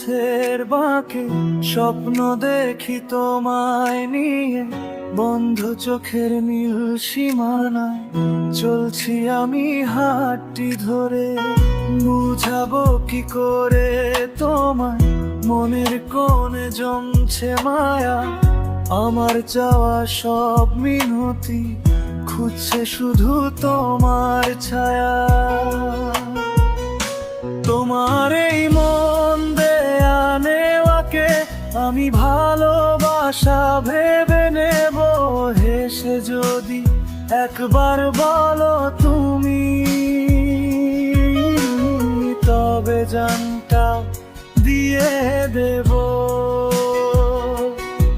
পথের বাঁকে স্বপ্ন দেখি তোমায় নিয়ে, বন্ধ চোখের নীল সীমানায় চলছি আমি হাতটি ধরে। বুঝাবো কি করে তোমায়, মনের কোণে জমছে মায়া, আমার চাওয়া সব মিনতি খুঁজছে শুধু তোমার ছায়া। তোমার এই মন দেয়া নেওয়াকে আমি ভালোবাসা ভেবে নেব। হেসে যদি একবার বলো তুমি, তবে জানটা দিয়ে দেব।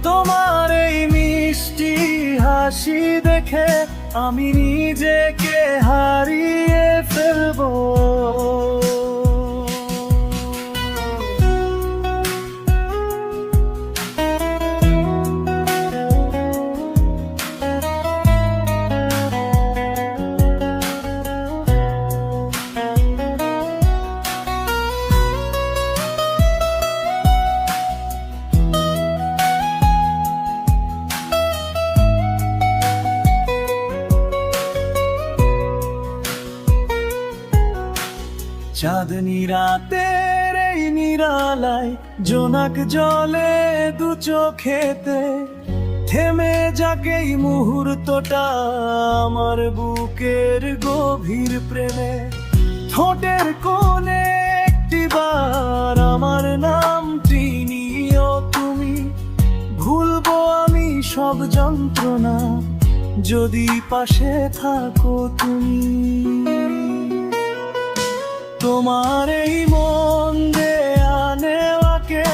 তোমার এই মিষ্টি হাসি দেখে আমি নিজেকে হারিয়ে ফেলবো। চাঁদনি রাতের এই নিরালায় জোনাক জলে দু চোখেতে, থেমে যাক এই মুহূর্তটা আমার বুকের গভীর প্রেমে। ঠোঁটের কোণে একটিবার আমার নামটি নিও তুমি, ভুলবো আমি সব যন্ত্রণা যদি পাশে থাকো তুমি। তোমার এই মন দেয়া নেওয়াকে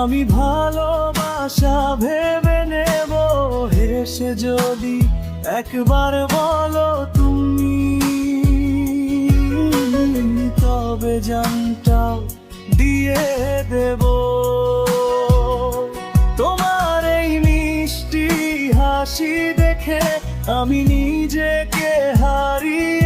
আমি ভালোবাসা ভেবে নেব। হেসে যদি একবার বলো তুমি, তবে জানটাও দিয়ে দেব। তোমার এই মিষ্টি হাসি দেখে আমি নিজেকে হারিয়ে